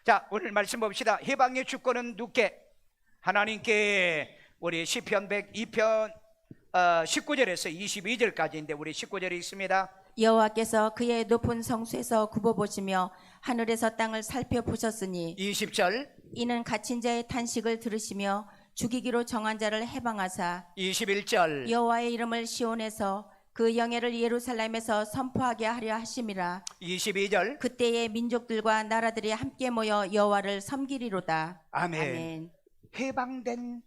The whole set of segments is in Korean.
자, 오늘 말씀 봅시다. 해방의 주권은 누구께? 하나님께. 우리 시편 102편 19절에서 22절까지인데 우리 19절이 있습니다. 여호와께서 그의 높은 성수에서 굽어보시며 하늘에서 땅을 살펴보셨으니 20절, 이는 갇힌 자의 탄식을 들으시며 죽이기로 정한 자를 해방하사 21절, 여호와의 이름을 시온에서 그 영예를 예루살렘에서 선포하게 하려 하심이라. 22절. 그때의 민족들과 나라들이 함께 모여 여호와를 섬기리로다. 아멘. 해방된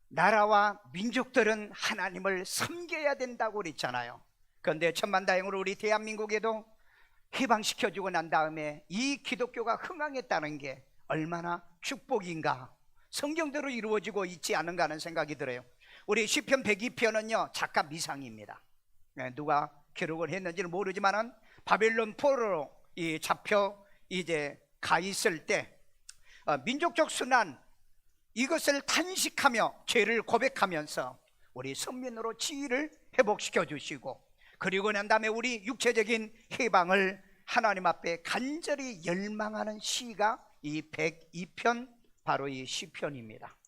나라와 민족들은 하나님을 섬겨야 된다고 그랬잖아요. 그런데 천만다행으로 우리 대한민국에도 해방시켜주고 난 다음에 이 기독교가 흥황했다는 게 얼마나 축복인가, 성경대로 이루어지고 있지 않은가 하는 생각이 들어요. 우리 시편 102편은요 작가 미상입니다. 누가 기록을 했는지는 모르지만은 바벨론 포로로 잡혀 이제 가 있을 때 민족적 순환, 이것을 탄식하며 죄를 고백하면서 우리 선민으로 지위를 회복시켜 주시고, 그리고 난 다음에 우리 육체적인 해방을 하나님 앞에 간절히 열망하는 시가 이 102편, 바로 이 시편입니다.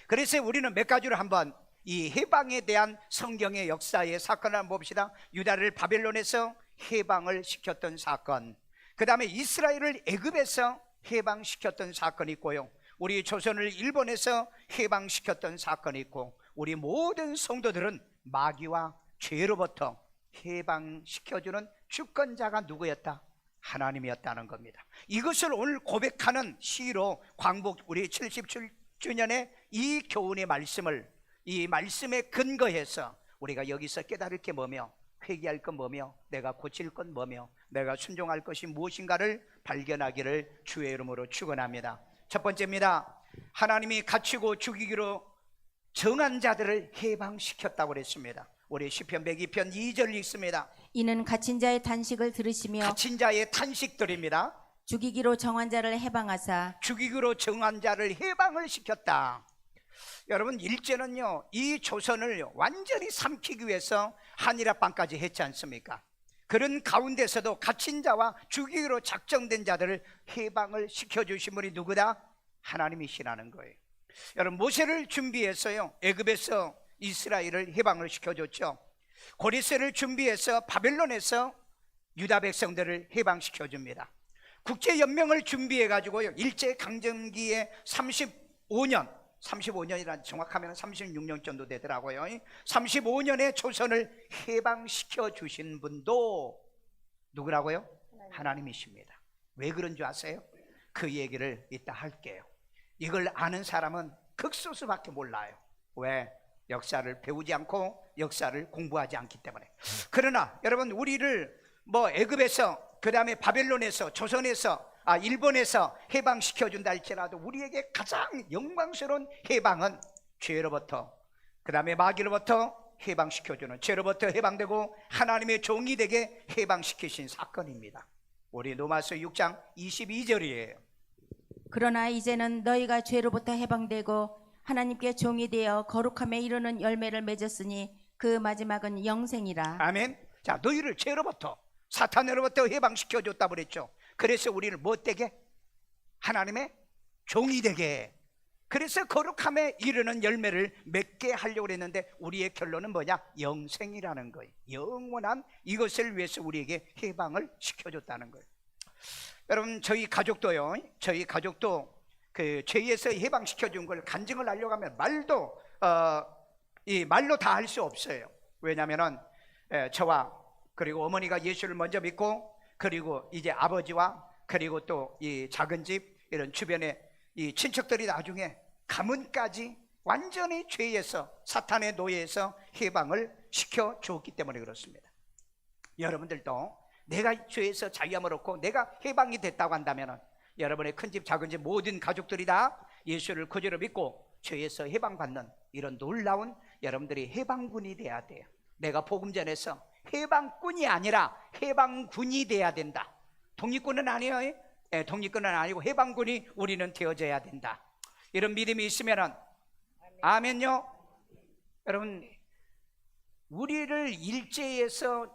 그래서 우리는 몇 가지로 한번 이 해방에 대한 성경의 역사의 사건을 한번 봅시다. 유다를 바벨론에서 해방을 시켰던 사건, 그 다음에 이스라엘을 애굽에서 해방시켰던 사건이 있고요, 우리 조선을 일본에서 해방시켰던 사건이 있고, 우리 모든 성도들은 마귀와 죄로부터 해방시켜주는 주권자가 누구였다? 하나님이었다는 겁니다. 이것을 오늘 고백하는 시로 광복 우리 77주년의 이 교훈의 말씀을, 이 말씀에 근거해서 우리가 여기서 깨달을 게 뭐며, 회개할 건 뭐며, 내가 고칠 건 뭐며, 내가 순종할 것이 무엇인가를 발견하기를 주의 이름으로 축원합니다. 첫 번째입니다. 하나님이 갇히고 죽이기로 정한 자들을 해방시켰다고 그랬습니다. 우리 시편 102편 2절 읽습니다. 이는 갇힌 자의 탄식을 들으시며 갇힌 자의 탄식들입니다. 죽이기로 정한 자를 해방하사 죽이기로 정한 자를 해방을 시켰다. 여러분, 일제는요 이 조선을 완전히 삼키기 위해서 한일합방까지 했지 않습니까? 그런 가운데서도 갇힌 자와 죽이기로 작정된 자들을 해방을 시켜주신 분이 누구다? 하나님이시라는 거예요. 여러분, 모세를 준비해서요 애굽에서 이스라엘을 해방을 시켜줬죠. 고레스를 준비해서 바벨론에서 유다 백성들을 해방시켜줍니다. 국제연맹을 준비해가지고요 일제강점기에 35년이란 정확하면 36년 정도 되더라고요. 35년의 조선을 해방시켜 주신 분도 누구라고요? 하나님이십니다. 왜 그런 줄 아세요? 그 얘기를 이따 할게요. 이걸 아는 사람은 극소수밖에 몰라요. 왜? 역사를 배우지 않고 역사를 공부하지 않기 때문에. 그러나 여러분, 우리를 애굽에서, 그 다음에 바벨론에서, 조선에서, 일본에서 해방시켜준다 할지라도 우리에게 가장 영광스러운 해방은 죄로부터, 그 다음에 마귀로부터 해방시켜주는, 죄로부터 해방되고 하나님의 종이 되게 해방시키신 사건입니다. 우리 로마서 6장 22절이에요. 그러나 이제는 너희가 죄로부터 해방되고 하나님께 종이 되어 거룩함에 이르는 열매를 맺었으니 그 마지막은 영생이라. 아멘. 자, 너희를 죄로부터, 사탄으로부터 해방시켜줬다 그랬죠. 그래서 우리를 뭐 되게? 하나님의 종이 되게. 그래서 거룩함에 이르는 열매를 맺게 하려고 그랬는데 우리의 결론은 뭐냐? 영생이라는 거예요. 영원한 이것을 위해서 우리에게 해방을 시켜줬다는 거예요. 여러분, 저희 가족도 그 죄에서 해방시켜준 걸 간증을 하려고 하면 말로 다 할 수 없어요. 왜냐하면 저와 그리고 어머니가 예수를 먼저 믿고, 그리고 이제 아버지와 그리고 또 이 작은 집 이런 주변에 이 친척들이 나중에 가문까지 완전히 죄에서, 사탄의 노예에서 해방을 시켜 주었기 때문에 그렇습니다. 여러분들도 내가 죄에서 자유함을 얻고 내가 해방이 됐다고 한다면 여러분의 큰집 작은집 모든 가족들이 다 예수를 구주로 믿고 죄에서 해방받는 이런 놀라운 여러분들이 해방군이 돼야 돼요. 내가 복음 전해서 해방꾼이 아니라 해방군이 돼야 된다. 독립군은 아니에요. 독립군은 아니고 해방군이 우리는 되어져야 된다. 이런 믿음이 있으면은 아멘요. 여러분, 우리를 일제에서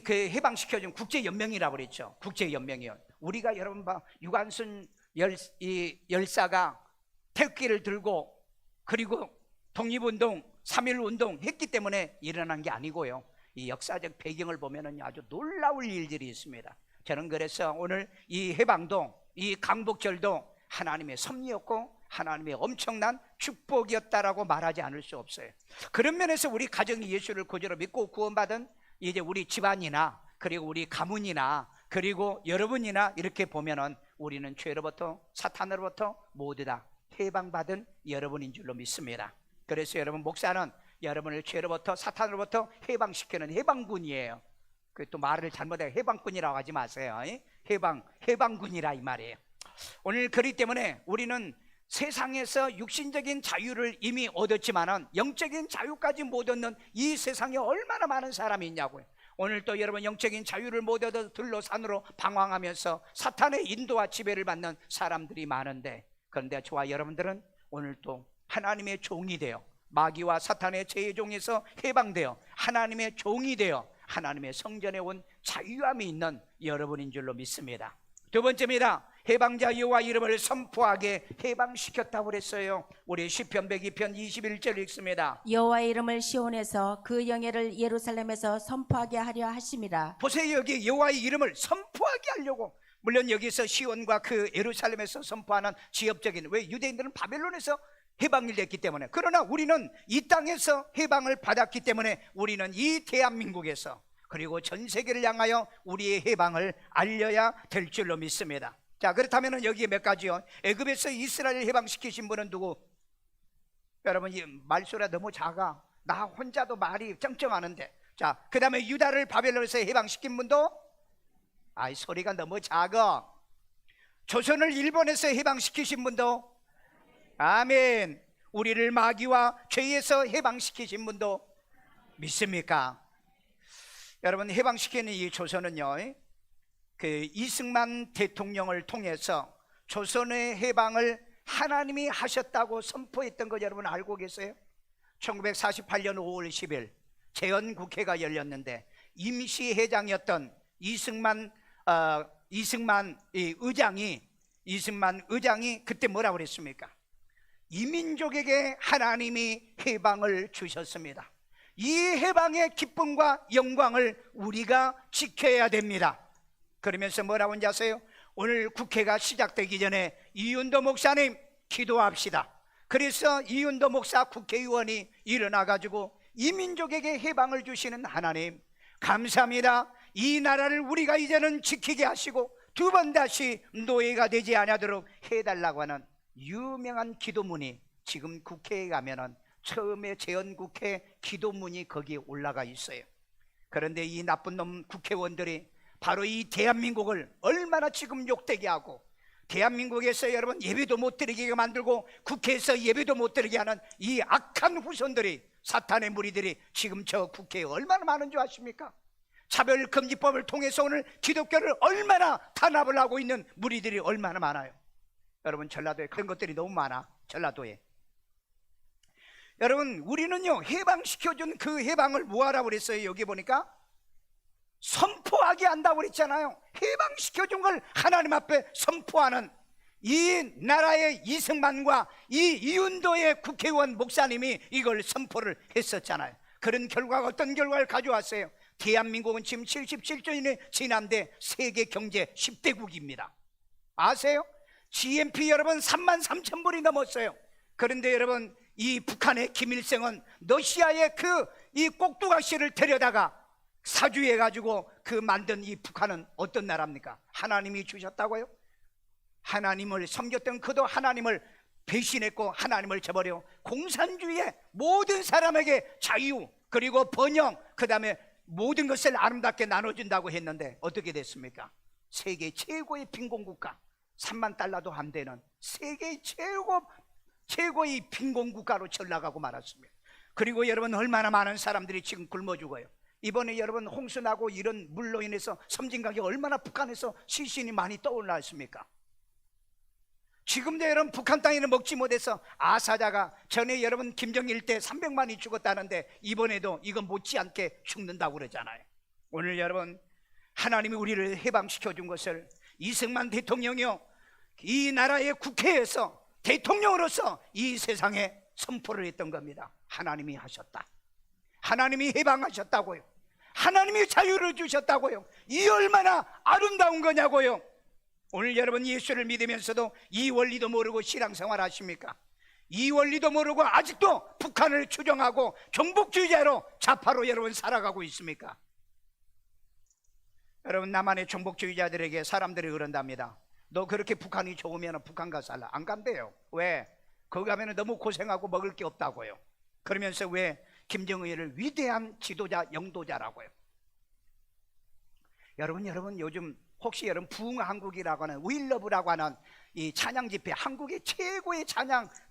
그 해방시켜준 국제연맹이라고 그랬죠. 국제연맹이요. 우리가 여러분 봐, 유관순 열사가 태극기를 들고 그리고 독립운동, 3.1운동 했기 때문에 일어난 게 아니고요, 이 역사적 배경을 보면은 아주 놀라울 일들이 있습니다. 저는 그래서 오늘 이 해방도, 이 강복절도 하나님의 섭리였고 하나님의 엄청난 축복이었다라고 말하지 않을 수 없어요. 그런 면에서 우리 가정이 예수를 구주로 믿고 구원받은 이제 우리 집안이나 그리고 우리 가문이나 그리고 여러분이나 이렇게 보면은 우리는 죄로부터, 사탄으로부터 모두 다 해방받은 여러분인 줄로 믿습니다. 그래서 여러분, 목사는 여러분을 죄로부터, 사탄으로부터 해방시키는 해방군이에요. 그 또 말을 잘못해 해방군이라고 하지 마세요. 해방군이라 이 말이에요. 오늘 그렇기 때문에 우리는 세상에서 육신적인 자유를 이미 얻었지만은 영적인 자유까지 못 얻는 이 세상에 얼마나 많은 사람이 있냐고요. 오늘 또 여러분, 영적인 자유를 못 얻어 들로 산으로 방황하면서 사탄의 인도와 지배를 받는 사람들이 많은데, 그런데 저와 여러분들은 오늘 또 하나님의 종이 되어 마귀와 사탄의 죄의 종에서 해방되어 하나님의 종이 되어 하나님의 성전에 온 자유함이 있는 여러분인 줄로 믿습니다. 두 번째입니다. 해방자 여호와 이름을 선포하게 해방시켰다고 그랬어요. 우리 시편 102편 21절 읽습니다. 여호와의 이름을 시온에서 그 영예를 예루살렘에서 선포하게 하려 하심이라. 보세요, 여기 여호와의 이름을 선포하게 하려고. 물론 여기서 시온과 그 예루살렘에서 선포하는 지역적인, 왜 유대인들은 바벨론에서 해방이 됐기 때문에, 그러나 우리는 이 땅에서 해방을 받았기 때문에 우리는 이 대한민국에서 그리고 전 세계를 향하여 우리의 해방을 알려야 될 줄로 믿습니다. 자, 그렇다면 여기에 몇 가지요. 애굽에서 이스라엘을 해방시키신 분은 누구? 여러분, 이 말소리가 너무 작아. 나 혼자도 말이 쩡쩡하는데. 자, 그 다음에 유다를 바벨론에서 해방시킨 분도, 아이 소리가 너무 작아. 조선을 일본에서 해방시키신 분도, 아멘. 우리를 마귀와 죄에서 해방시키신 분도 믿습니까? 여러분, 해방시키는 이 조선은요, 그 이승만 대통령을 통해서 조선의 해방을 하나님이 하셨다고 선포했던 거 여러분 알고 계세요? 1948년 5월 10일 재헌국회가 열렸는데 임시회장이었던 이승만 의장이 그때 뭐라고 그랬습니까? 이민족에게 하나님이 해방을 주셨습니다. 이 해방의 기쁨과 영광을 우리가 지켜야 됩니다. 그러면서 뭐라고 하는지 아세요? 오늘 국회가 시작되기 전에 이윤도 목사님 기도합시다. 그래서 이윤도 목사 국회의원이 일어나가지고 이민족에게 해방을 주시는 하나님 감사합니다. 이 나라를 우리가 이제는 지키게 하시고 두 번 다시 노예가 되지 않도록 해달라고 하는 유명한 기도문이 지금 국회에 가면은 처음에 재헌국회 기도문이 거기에 올라가 있어요. 그런데 이 나쁜 놈 국회의원들이 바로 이 대한민국을 얼마나 지금 욕되게 하고, 대한민국에서 여러분 예배도 못 드리게 만들고 국회에서 예배도 못 드리게 하는 이 악한 후손들이, 사탄의 무리들이 지금 저 국회에 얼마나 많은 줄 아십니까? 차별금지법을 통해서 오늘 기독교를 얼마나 탄압을 하고 있는 무리들이 얼마나 많아요. 여러분, 전라도에 그런 것들이 너무 많아. 전라도에 여러분, 우리는요 해방시켜준 그 해방을 뭐하라고 그랬어요? 여기 보니까 선포하게 한다고 그랬잖아요. 해방시켜준 걸 하나님 앞에 선포하는 이 나라의 이승만과 이 이윤도의 국회의원 목사님이 이걸 선포를 했었잖아요. 그런 결과가 어떤 결과를 가져왔어요? 대한민국은 지금 77년이 지난데 세계 경제 10대국입니다. 아세요? GNP 여러분 33,000불이 넘었어요. 그런데 여러분, 이 북한의 김일성은 러시아의 이 꼭두각시를 데려다가 사주해가지고 그 만든 이 북한은 어떤 나라입니까? 하나님이 주셨다고요? 하나님을 섬겼던 그도 하나님을 배신했고 하나님을 저버려 공산주의에 모든 사람에게 자유 그리고 번영, 그 다음에 모든 것을 아름답게 나눠준다고 했는데 어떻게 됐습니까? 세계 최고의 빈곤국가, 3만 달러도 안 되는 세계 최고의 빈곤국가로 전락하고 말았습니다. 그리고 여러분, 얼마나 많은 사람들이 지금 굶어 죽어요. 이번에 여러분 홍수 나고 이런 물로 인해서 섬진 가격 얼마나 북한에서 시신이 많이 떠올랐습니까? 지금도 여러분 북한 땅에는 먹지 못해서 아사자가 전에 여러분 김정일 때 300만이 죽었다는데 이번에도 이건 못지않게 죽는다고 그러잖아요. 오늘 여러분, 하나님이 우리를 해방시켜 준 것을 이승만 대통령이요, 이 나라의 국회에서 대통령으로서 이 세상에 선포를 했던 겁니다. 하나님이 하셨다. 하나님이 해방하셨다고요. 하나님이 자유를 주셨다고요. 이 얼마나 아름다운 거냐고요. 오늘 여러분 예수를 믿으면서도 이 원리도 모르고 신앙생활 하십니까? 이 원리도 모르고 아직도 북한을 추종하고 종북주의자로 좌파로 여러분 살아가고 있습니까? 여러분, 남한의 종북주의자들에게 사람들이 그런답니다. 너 그렇게 북한이 좋으면 북한 가서 살라. 안 간대요. 왜? 거기 가면 너무 고생하고 먹을 게 없다고요. 그러면서 왜 김정일을 위대한 지도자, 영도자라고요. 여러분 요즘 혹시 여러분 부흥한국이라고 하는 위일러브라고 하는 이 찬양 집회, 한국의 최고의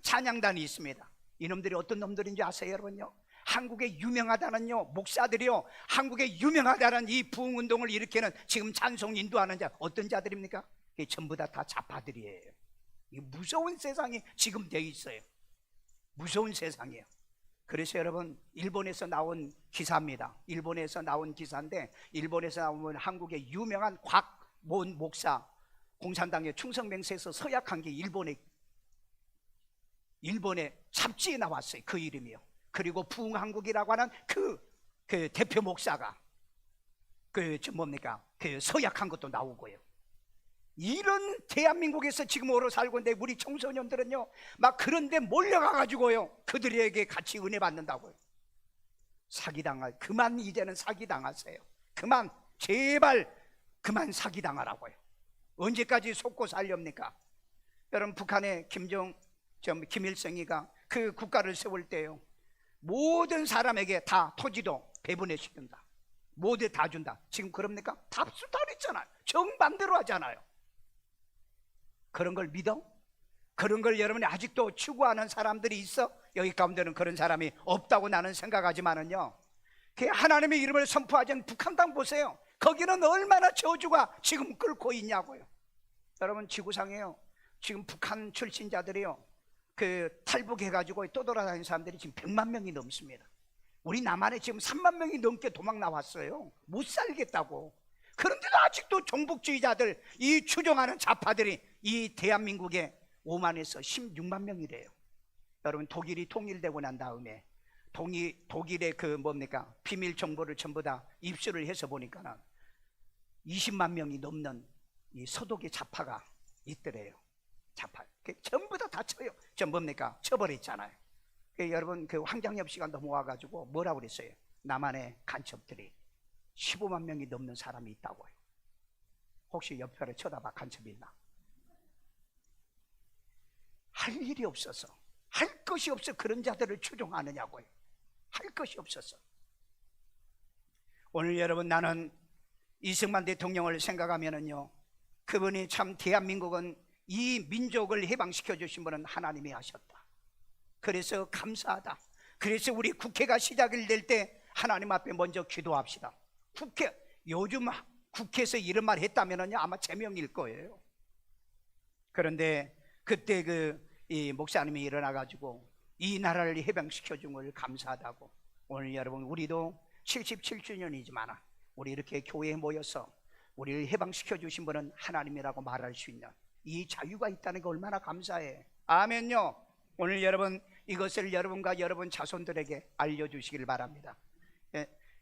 찬양단이 있습니다. 이놈들이 어떤 놈들인지 아세요 여러분요? 한국에 유명하다는요 목사들이요, 한국에 유명하다는 이 부흥운동을 일으키는 지금 찬송 인도하는 자, 어떤 자들입니까? 이게 전부 다 좌파들이에요. 이 무서운 세상이 지금 되어 있어요. 무서운 세상이에요. 그래서 여러분, 일본에서 나온 기사입니다. 일본에서 나온 기사인데, 일본에서 나온 한국의 유명한 곽몬 목사, 공산당의 충성맹세에서 서약한 게 일본의 잡지에 나왔어요. 그 이름이요. 그리고 부흥한국이라고 하는 그 대표 목사가 서약한 것도 나오고요. 이런 대한민국에서 지금 오래 살고 있는데 우리 청소년들은요 막 그런데 몰려가가지고요 그들에게 같이 은혜 받는다고요. 사기당할, 그만 이제는 사기당하세요. 그만, 제발 그만 사기당하라고요. 언제까지 속고 살렵니까? 여러분, 북한의 김일성이가 그 국가를 세울 때요 모든 사람에게 다 토지도 배분해 시킨다. 모두 다 준다. 지금 그럽니까? 답수탈했잖아요. 정반대로 하잖아요. 그런 걸 믿어? 그런 걸 여러분이 아직도 추구하는 사람들이 있어? 여기 가운데는 그런 사람이 없다고 나는 생각하지만은요, 그 하나님의 이름을 선포하지 않은 북한 땅 보세요. 거기는 얼마나 저주가 지금 끓고 있냐고요. 여러분, 지구상에요 지금 북한 출신자들이요 탈북해가지고 떠돌아다니는 사람들이 지금 100만 명이 넘습니다. 우리 남한에 지금 3만 명이 넘게 도망 나왔어요. 못 살겠다고. 그런데도 아직도 종북주의자들, 이 추종하는 좌파들이 이 대한민국에 5만에서 16만 명이래요. 여러분, 독일이 통일되고 난 다음에 독일의 비밀 정보를 전부 다 입수를 해서 보니까 20만 명이 넘는 이 서독의 좌파가 있더래요. 좌파 전부 다 쳐요. 쳐버렸잖아요. 여러분, 황장엽 씨가 넘어와가지고 뭐라고 그랬어요? 남한의 간첩들이 15만 명이 넘는 사람이 있다고요. 혹시 옆에를 쳐다봐, 간첩이 있나? 할 일이 없어서, 할 것이 없어 그런 자들을 추종하느냐고요. 할 것이 없어서. 오늘 여러분, 나는 이승만 대통령을 생각하면은요, 그분이 참 대한민국은 이 민족을 해방시켜 주신 분은 하나님이 하셨다. 그래서 감사하다. 그래서 우리 국회가 시작이 될 때 하나님 앞에 먼저 기도합시다. 요즘 국회에서 이런 말 했다면은요 아마 제명일 거예요. 그런데 그때 이 목사님이 일어나가지고 이 나라를 해방시켜 준 걸 감사하다고. 오늘 여러분, 우리도 77주년이지만 우리 이렇게 교회에 모여서 우리를 해방시켜 주신 분은 하나님이라고 말할 수 있는 이 자유가 있다는 게 얼마나 감사해. 아멘요. 오늘 여러분, 이것을 여러분과 여러분 자손들에게 알려주시길 바랍니다.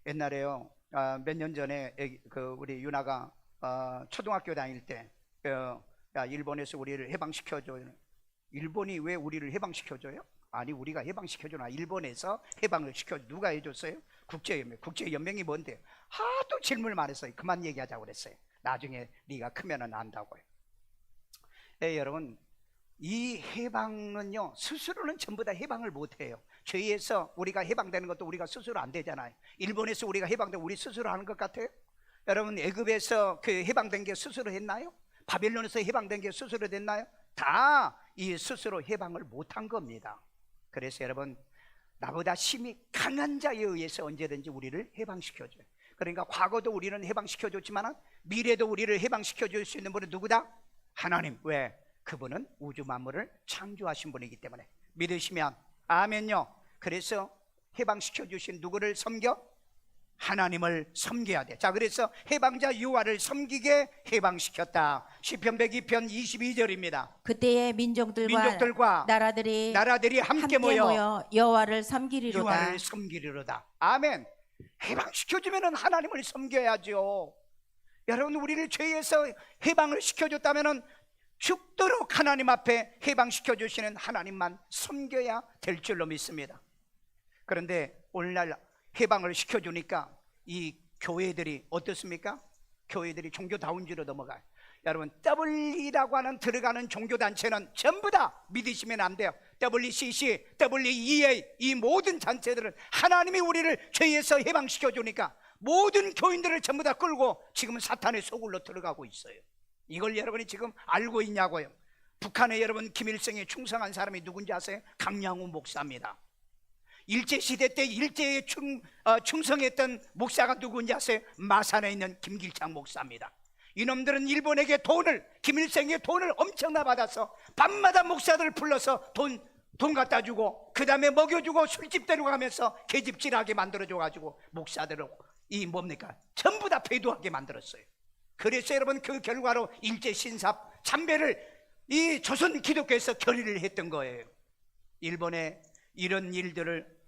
옛날에요 몇 년 전에 우리 유나가 초등학교 다닐 때 일본에서 우리를 해방시켜줘요. 일본이 왜 우리를 해방시켜줘요? 아니, 우리가 해방시켜주나? 일본에서 해방을 누가 해줬어요? 국제연맹이 뭔데요? 하도 질문을 많이 했어요. 그만 얘기하자고 그랬어요. 나중에 네가 크면은 안다고요. 여러분, 이 해방은요 스스로는 전부 다 해방을 못해요. 죄에서 우리가 해방되는 것도 우리가 스스로 안 되잖아요. 일본에서 우리가 해방되면 우리 스스로 하는 것 같아요? 여러분, 애굽에서 해방된 게 스스로 했나요? 바벨론에서 해방된 게 스스로 됐나요? 다 이 스스로 해방을 못한 겁니다. 그래서 여러분, 나보다 힘이 강한 자에 의해서 언제든지 우리를 해방시켜줘요. 그러니까 과거도 우리는 해방시켜줬지만 미래도 우리를 시켜줄 수 있는 분은 누구다? 하나님. 왜? 그분은 우주 만물을 창조하신 분이기 때문에. 믿으시면 아멘요. 그래서 해방시켜주신 누구를 섬겨? 하나님을 섬겨야 돼. 자, 그래서 해방자 여호와를 섬기게 해방시켰다. 시편 102편 22절입니다. 그때의 민족들과 나라들이 함께 모여 여호와를 섬기리로다. 여호와를 섬기리로다. 아멘. 해방시켜주면 하나님을 섬겨야죠. 여러분, 우리를 죄에서 해방을 시켜줬다면 죽도록 하나님 앞에 해방시켜주시는 하나님만 섬겨야 될 줄로 믿습니다. 그런데 오늘날 해방을 시켜주니까 이 교회들이 어떻습니까? 교회들이 종교다운지로 넘어가요. 여러분, WE라고 하는 들어가는 종교단체는 전부 다 믿으시면 안 돼요. WCC, WEA 이 모든 단체들은 하나님이 우리를 죄에서 해방시켜주니까 모든 교인들을 전부 다 끌고 지금 사탄의 소굴로 들어가고 있어요. 이걸 여러분이 지금 알고 있냐고요. 북한에 여러분 김일성에 충성한 사람이 누군지 아세요? 강양우 목사입니다. 일제시대 때 일제에 충성했던 목사가 누군지 아세요? 마산에 있는 김길창 목사입니다. 이놈들은 일본에게 김일성의 돈을 엄청나 받아서 밤마다 목사들을 불러서 돈 갖다 주고 그 다음에 먹여주고 술집 데려가면서 계집질하게 만들어줘가지고 목사들을 전부 다 배도하게 만들었어요. 그래서 여러분 그 결과로 일제 신삽 참배를 이 조선 기독교에서 결의를 했던 거예요. 일본에 이런 일들을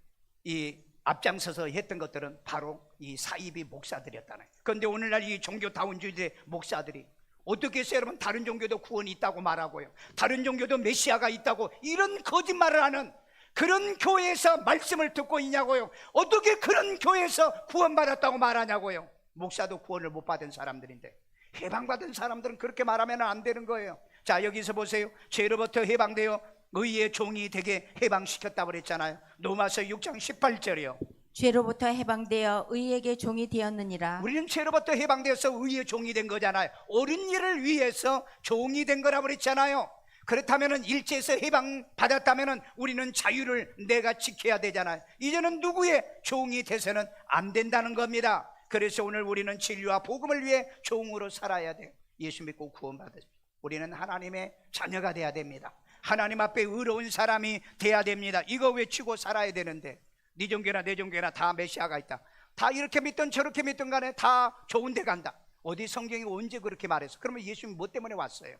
앞장서서 했던 것들은 바로 이 사이비 목사들이었다는. 그런데 오늘날 이 종교다운주의 목사들이 어떻게 해서 여러분 다른 종교도 구원이 있다고 말하고요, 다른 종교도 메시아가 있다고 이런 거짓말을 하는 그런 교회에서 말씀을 듣고 있냐고요. 어떻게 그런 교회에서 구원받았다고 말하냐고요. 목사도 구원을 못 받은 사람들인데 해방받은 사람들은 그렇게 말하면 안 되는 거예요. 자, 여기서 보세요. 죄로부터 해방되어 의의 종이 되게 해방시켰다고 그랬잖아요. 로마서 6장 18절이요. 죄로부터 해방되어 의에게 종이 되었느니라. 우리는 죄로부터 해방되어서 의의 종이 된 거잖아요. 옳은 일을 위해서 종이 된 거라고 그랬잖아요. 그렇다면 일제에서 해방받았다면 우리는 자유를 내가 지켜야 되잖아요. 이제는 누구의 종이 돼서는 안 된다는 겁니다. 그래서 오늘 우리는 진리와 복음을 위해 종으로 살아야 돼요. 예수 믿고 구원받으십시오. 우리는 하나님의 자녀가 돼야 됩니다. 하나님 앞에 의로운 사람이 돼야 됩니다. 이거 외치고 살아야 되는데 네 종교나 내 종교나 다 메시아가 있다, 다 이렇게 믿든 저렇게 믿든 간에 다 좋은 데 간다. 어디 성경이 언제 그렇게 말했어? 그러면 예수님이 뭐 때문에 왔어요?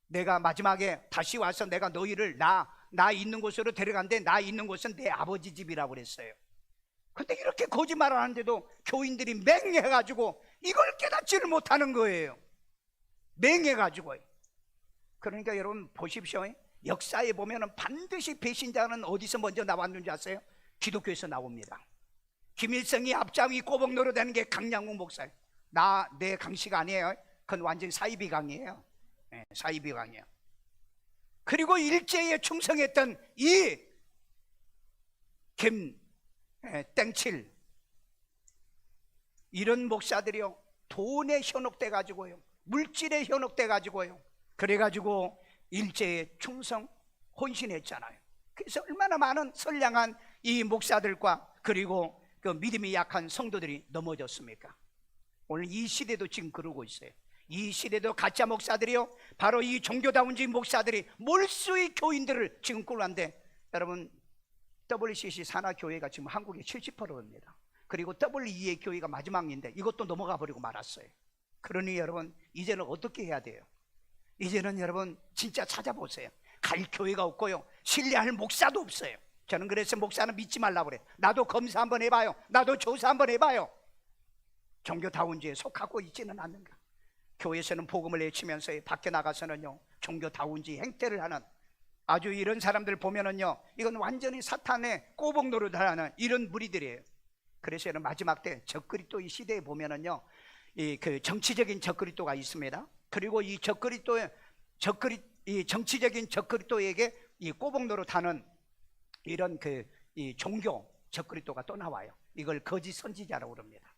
내가 마지막에 다시 와서 내가 너희를 나 있는 곳으로 데려간대. 나 있는 곳은 내 아버지 집이라고 그랬어요. 근데 이렇게 거짓말을 하는데도 교인들이 맹해가지고 이걸 깨닫지를 못하는 거예요. 맹해가지고. 그러니까 여러분 보십시오. 역사에 보면 반드시 배신자는 어디서 먼저 나왔는지 아세요? 기독교에서 나옵니다. 김일성이 앞장이 꼬복 노릇하는 게 강양우 목사예요. 내 강씨가 아니에요. 그건 완전히 사이비 강이에요. 네, 사이비 강이에요. 그리고 일제에 충성했던 이 땡칠 이런 목사들이요, 돈에 현혹돼 가지고요, 물질에 현혹돼 가지고요, 그래가지고 일제에 충성 헌신했잖아요. 그래서 얼마나 많은 선량한 이 목사들과 그리고 그 믿음이 약한 성도들이 넘어졌습니까? 오늘 이 시대도 지금 그러고 있어요. 이 시대도 가짜 목사들이요, 바로 이 종교다운주의 목사들이 몰수의 교인들을 지금 꿀는데, 여러분 WCC 산하교회가 지금 한국의 70%입니다. 그리고 WEA 교회가 마지막인데 이것도 넘어가 버리고 말았어요. 그러니 여러분 이제는 어떻게 해야 돼요? 이제는 여러분 진짜 찾아보세요. 갈 교회가 없고요, 신뢰할 목사도 없어요. 저는 그래서 목사는 믿지 말라고 그래요. 나도 검사 한번 해봐요. 나도 조사 한번 해봐요. 종교다운주의에 속하고 있지는 않는가? 교회에서는 복음을 외치면서 밖에 나가서는요 종교다운주의 행태를 하는 아주 이런 사람들 보면은요, 이건 완전히 사탄의 꼬복 노릇하는 이런 무리들이에요. 그래서 마지막 때 적그리스도 이 시대에 보면은요, 그 정치적인 적그리스도가 있습니다. 그리고 이 정치적인 적그리스도에게 이 꼬복 노릇하는 이런 이 종교 적그리스도가 또 나와요. 이걸 거짓 선지자라고 그럽니다.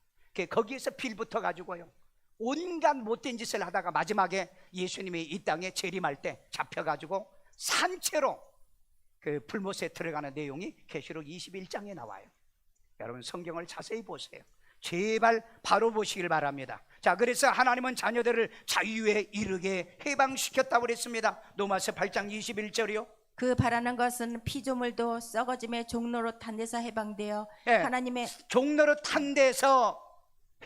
거기에서 빌붙어 가지고요, 온갖 못된 짓을 하다가 마지막에 예수님이 이 땅에 재림할 때 잡혀가지고 산채로 그 불못에 들어가는 내용이 계시록 21장에 나와요. 여러분 성경을 자세히 보세요. 제발 바로 보시길 바랍니다. 자, 그래서 하나님은 자녀들을 자유에 이르게 해방시켰다고 그랬습니다. 로마서 8장 21절이요. 그 바라는 것은 피조물도 썩어짐의 종로로 탄 데서 해방되어 예, 하나님의 종로로 탄 데서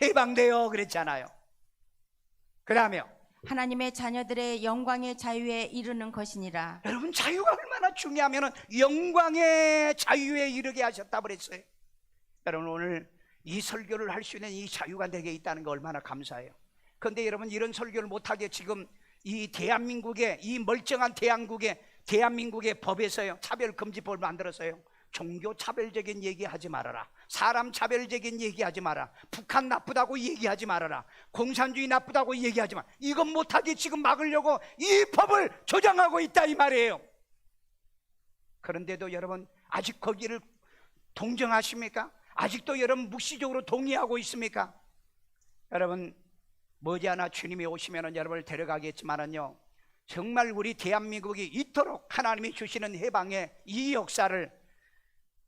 해방되어 그랬잖아요. 그 다음에요, 하나님의 자녀들의 영광의 자유에 이르는 것이니라. 여러분 자유가 얼마나 중요하면 영광의 자유에 이르게 하셨다 그랬어요. 여러분 오늘 이 설교를 할 수 있는 이 자유가 내게 있다는 거 얼마나 감사해요. 그런데 여러분 이런 설교를 못하게 지금 이 대한민국의 이 멀쩡한 대한민국의 법에서요 차별금지법을 만들었어요. 종교 차별적인 얘기하지 말아라, 사람 차별적인 얘기하지 마라, 북한 나쁘다고 얘기하지 말아라, 공산주의 나쁘다고 얘기하지 마. 이건 못하게 지금 막으려고 이 법을 조장하고 있다 이 말이에요. 그런데도 여러분 아직 거기를 동정하십니까? 아직도 여러분 묵시적으로 동의하고 있습니까? 여러분 머지않아 주님이 오시면 여러분을 데려가겠지만은요 정말 우리 대한민국이 이토록 하나님이 주시는 해방의 이 역사를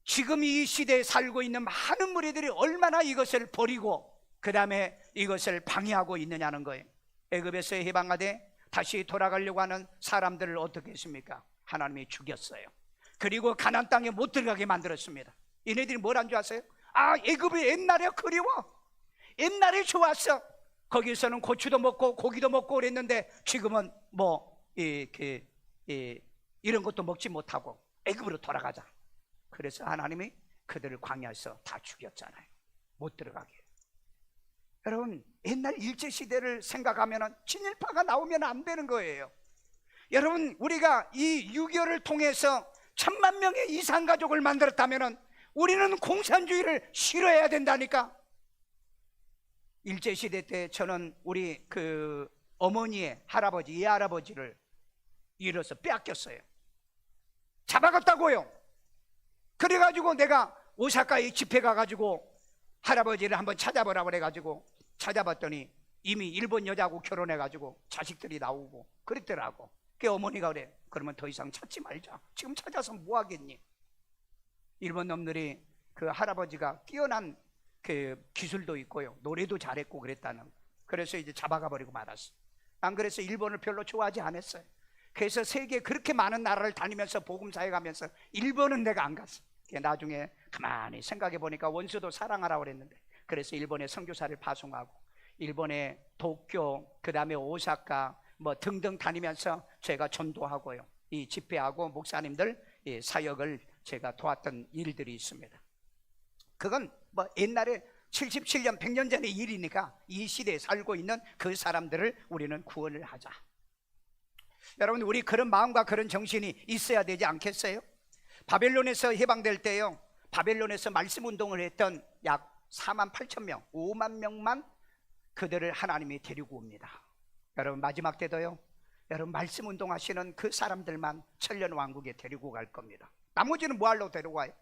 지금 이 시대에 살고 있는 많은 무리들이 얼마나 이것을 버리고 그 다음에 이것을 방해하고 있느냐는 거예요. 애굽에서 해방하되 다시 돌아가려고 하는 사람들을 어떻게 했습니까? 하나님이 죽였어요. 그리고 가나안 땅에 못 들어가게 만들었습니다. 얘네들이 뭘 한 줄 아세요? 아, 애굽이 옛날에 그리워, 옛날에 좋았어. 거기서는 고추도 먹고 고기도 먹고 그랬는데 지금은 이런 것도 먹지 못하고 애굽으로 돌아가자. 그래서 하나님이 그들을 광야에서 다 죽였잖아요. 못 들어가게. 여러분 옛날 일제시대를 생각하면 친일파가 나오면 안 되는 거예요. 여러분 우리가 이 6.25를 통해서 1000만 명의 이산가족을 만들었다면 우리는 공산주의를 싫어해야 된다니까. 일제시대 때 저는 우리 그 어머니의 할아버지, 예할아버지를 잃어서 빼앗겼어요. 잡아갔다고요. 그래가지고 내가 오사카에 집회 가가지고 할아버지를 한번 찾아보라고 그래가지고 찾아봤더니 이미 일본 여자하고 결혼해가지고 자식들이 나오고 그랬더라고. 그 어머니가 그래, 그러면 더 이상 찾지 말자. 지금 찾아서 뭐 하겠니? 일본 놈들이 그 할아버지가 뛰어난 그 기술도 있고요, 노래도 잘했고 그랬다는. 그래서 이제 잡아가 버리고 말았어. 난 그래서 일본을 별로 좋아하지 않았어요. 그래서 세계 그렇게 많은 나라를 다니면서 복음사에 가면서 일본은 내가 안 갔어. 나중에 가만히 생각해 보니까 원수도 사랑하라고 그랬는데, 그래서 일본에 선교사를 파송하고 일본의 도쿄, 그 다음에 오사카 뭐 등등 다니면서 제가 전도하고요, 이 집회하고 목사님들 이 사역을 제가 도왔던 일들이 있습니다. 그건 뭐 옛날에 77년 100년 전의 일이니까 이 시대에 살고 있는 그 사람들을 우리는 구원을 하자. 여러분 우리 그런 마음과 그런 정신이 있어야 되지 않겠어요? 바벨론에서 해방될 때요, 바벨론에서 말씀 운동을 했던 약 4만 8천 명, 5만 명만 그들을 하나님이 데리고 옵니다. 여러분 마지막 때도요, 여러분 말씀 운동하시는 그 사람들만 천년 왕국에 데리고 갈 겁니다. 나머지는 뭐 하려고 데리고 와요?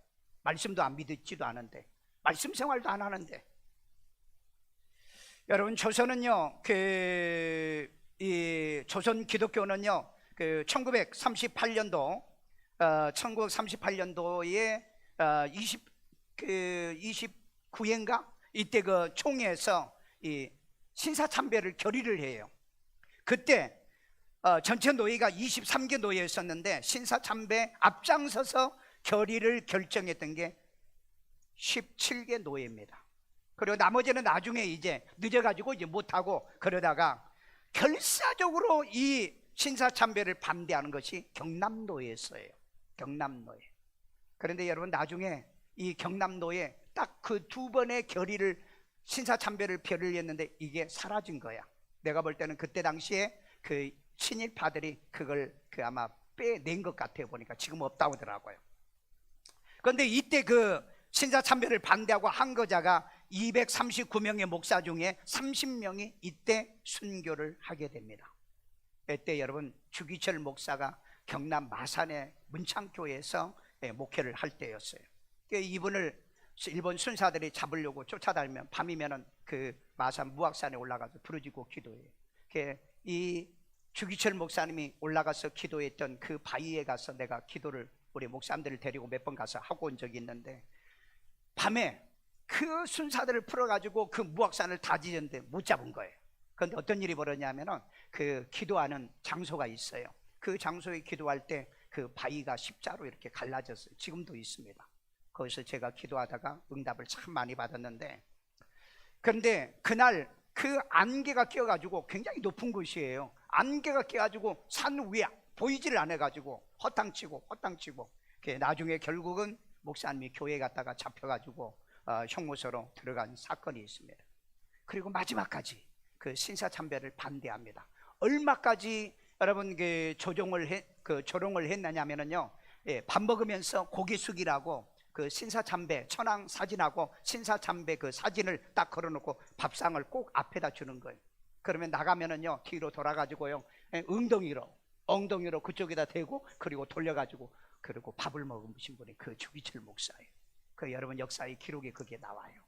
말씀도 안 믿지도 않은데, 말씀 생활도 안 하는데. 여러분 조선은요, 이 조선 기독교는요, 1938년도 1938년도에 29회인가 이때 그 총회에서 이 신사참배를 결의를 해요. 그때 전체 노예가 23개 노예였었는데 신사참배 앞장서서 결의를 결정했던 게 17개 노예입니다. 그리고 나머지는 나중에 이제 늦어가지고 이제 못하고 그러다가 결사적으로 이 신사참배를 반대하는 것이 경남노예였어요. 경남노예. 그런데 여러분 나중에 이 경남노예 딱 그 두 번의 결의를 신사참배를 결의했는데 이게 사라진 거야. 내가 볼 때는 그때 당시에 그 친일파들이 그걸 아마 빼낸 것 같아요. 보니까 지금 없다고 하더라고요. 그런데 이때 그 신사참배를 반대하고 항거자가 239명의 목사 중에 30명이 이때 순교를 하게 됩니다. 이때 여러분 주기철 목사가 경남 마산의 문창교회에서 목회를 할 때였어요. 이분을 일본 순사들이 잡으려고 쫓아다니면 밤이면은 그 마산 무악산에 올라가서 부르짖고 기도해요. 이 주기철 목사님이 올라가서 기도했던 그 바위에 가서 내가 기도를 우리 목사님들을 데리고 몇 번 가서 하고 온 적이 있는데, 밤에 그 순사들을 풀어가지고 그 무악산을 다 지었는데 못 잡은 거예요. 그런데 어떤 일이 벌어졌냐면은 그 기도하는 장소가 있어요. 그 장소에 기도할 때 그 바위가 십자로 이렇게 갈라졌어요. 지금도 있습니다. 거기서 제가 기도하다가 응답을 참 많이 받았는데, 그런데 그날 그 안개가 껴가지고 굉장히 높은 곳이에요. 안개가 껴가지고 산 위에 보이지를 않아가지고 허탕치고 나중에 결국은 목사님이 교회 갔다가 잡혀가지고 형무소로 들어간 사건이 있습니다. 그리고 마지막까지 그 신사참배를 반대합니다. 얼마까지 여러분 조롱을 했느냐면요, 밥 먹으면서 고개 숙이라고 그 신사참배 천황 사진하고 신사참배 그 사진을 딱 걸어놓고 밥상을 꼭 앞에다 주는 거예요. 그러면 나가면은요, 뒤로 돌아가지고요, 엉덩이로 그쪽에다 대고, 그리고 돌려가지고, 그리고 밥을 먹으신 분이 그 주기철 목사예요. 그 여러분 역사의 기록에 그게 나와요.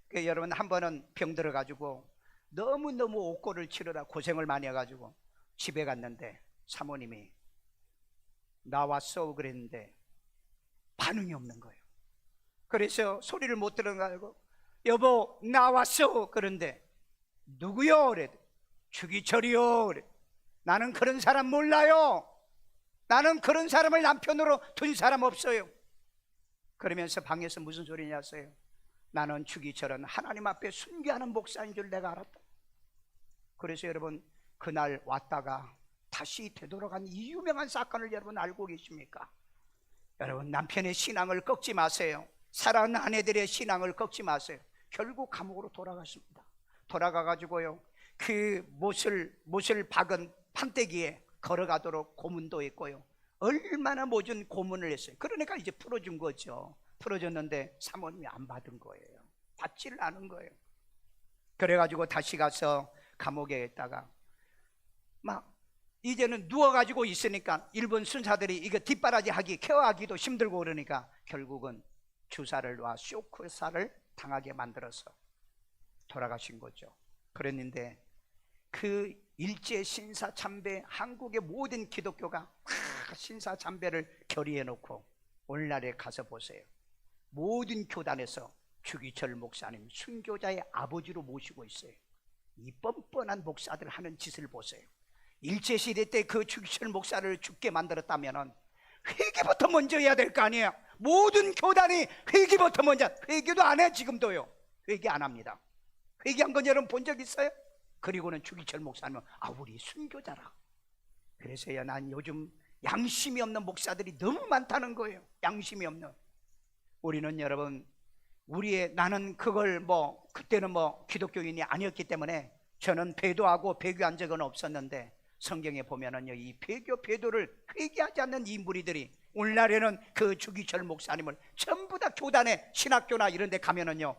그 여러분 한 번은 병 들어가지고 너무너무 옥고를 치르다 고생을 많이 해가지고 집에 갔는데 사모님이 나왔어 그랬는데 반응이 없는 거예요. 그래서 소리를 못 들어가지고 여보 나왔어 그런데 누구요? 그래. 주기철이요. 그래. 나는 그런 사람 몰라요. 나는 그런 사람을 남편으로 둔 사람 없어요. 그러면서 방에서 무슨 소리냐어요. 나는 주기철은 하나님 앞에 순교하는 목사인 줄 내가 알았다. 그래서 여러분 그날 왔다가 다시 되돌아간 이 유명한 사건을 여러분 알고 계십니까? 여러분 남편의 신앙을 꺾지 마세요. 사랑하는 아내들의 신앙을 꺾지 마세요. 결국 감옥으로 돌아갔습니다. 돌아가가지고요, 그 못을 박은 판때기에 걸어가도록 고문도 했고요, 얼마나 모진 고문을 했어요. 그러니까 이제 풀어준 거죠. 풀어줬는데 사모님이 안 받은 거예요. 받지를 않은 거예요. 그래가지고 다시 가서 감옥에 있다가 막 이제는 누워가지고 있으니까 일본 순사들이 이거 뒷바라지 하기 케어하기도 힘들고 그러니까 결국은 주사를 놔 쇼크사를 당하게 만들어서 돌아가신 거죠. 그랬는데 그 일제 신사참배, 한국의 모든 기독교가 신사참배를 결의해 놓고 오늘날에 가서 보세요. 모든 교단에서 주기철 목사님 순교자의 아버지로 모시고 있어요. 이 뻔뻔한 목사들 하는 짓을 보세요. 일제시대 때 그 주기철 목사를 죽게 만들었다면 회개부터 먼저 해야 될 거 아니에요. 모든 교단이 회개부터 먼저, 회개도 안 해. 지금도요 회개 안 합니다. 회개한 건 여러분 본 적 있어요? 그리고는 주기철 목사님은 우리 순교자라. 그래서요, 난 요즘 양심이 없는 목사들이 너무 많다는 거예요. 양심이 없는. 우리는 여러분, 나는 그걸 그때는 기독교인이 아니었기 때문에 저는 배도하고 배교한 적은 없었는데, 성경에 보면은요, 이 배도를 회개하지 않는 이 무리들이 오늘날에는 그 주기철 목사님을 전부 다 교단에 신학교나 이런 데 가면은요,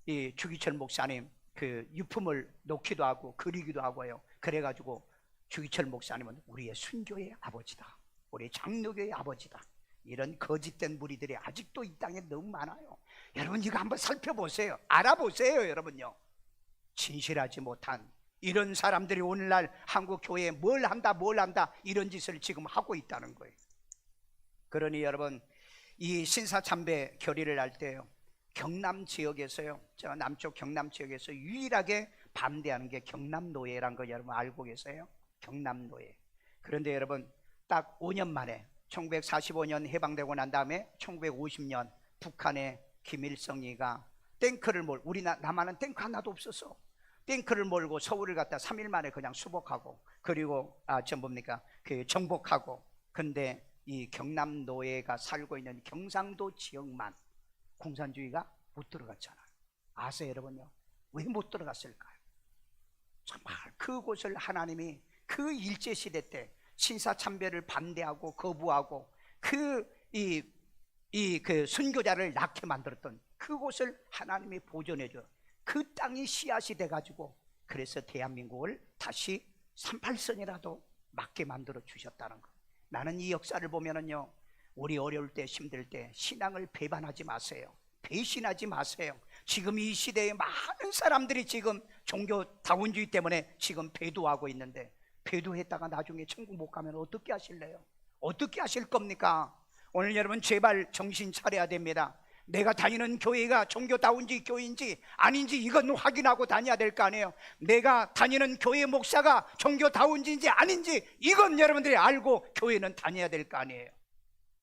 이 주기철 목사님 그 유품을 놓기도 하고 그리기도 하고요. 그래가지고 주기철 목사님은 우리의 순교의 아버지다, 우리 장로교의 아버지다, 이런 거짓된 무리들이 아직도 이 땅에 너무 많아요. 여러분 이거 한번 살펴보세요. 알아보세요. 여러분요, 진실하지 못한 이런 사람들이 오늘날 한국 교회에 뭘 한다 이런 짓을 지금 하고 있다는 거예요. 그러니 여러분, 이 신사참배 결의를 할 때요, 경남 지역에서요, 저 남쪽 경남 지역에서 유일하게 반대하는 게 경남노예라는 거 여러분 알고 계세요? 경남노예. 그런데 여러분 딱 5년 만에 1945년 해방되고 난 다음에 1950년 북한의 김일성이가 탱크를 우리 남한은 탱크 하나도 없었어. 탱크를 몰고 서울을 갔다 3일 만에 그냥 수복하고, 그리고 그 정복하고. 근데 이 경남노예가 살고 있는 경상도 지역만 공산주의가 못 들어갔잖아요. 아세요 여러분요? 왜 못 들어갔을까요? 정말 그곳을 하나님이 그 일제시대 때 신사참배를 반대하고 거부하고 그 순교자를 낳게 만들었던 그곳을 하나님이 보존해줘. 그 땅이 씨앗이 돼가지고, 그래서 대한민국을 다시 38선이라도 맞게 만들어 주셨다는 거. 나는 이 역사를 보면은요, 우리 어려울 때 힘들 때 신앙을 배반하지 마세요. 배신하지 마세요. 지금 이 시대에 많은 사람들이 지금 종교 다원주의 때문에 지금 배도하고 있는데, 배도했다가 나중에 천국 못 가면 어떻게 하실래요? 어떻게 하실 겁니까? 오늘 여러분 제발 정신 차려야 됩니다. 내가 다니는 교회가 종교다운지 교회인지 아닌지 이건 확인하고 다녀야 될 거 아니에요. 내가 다니는 교회 목사가 종교다운지 아닌지 이건 여러분들이 알고 교회는 다녀야 될 거 아니에요.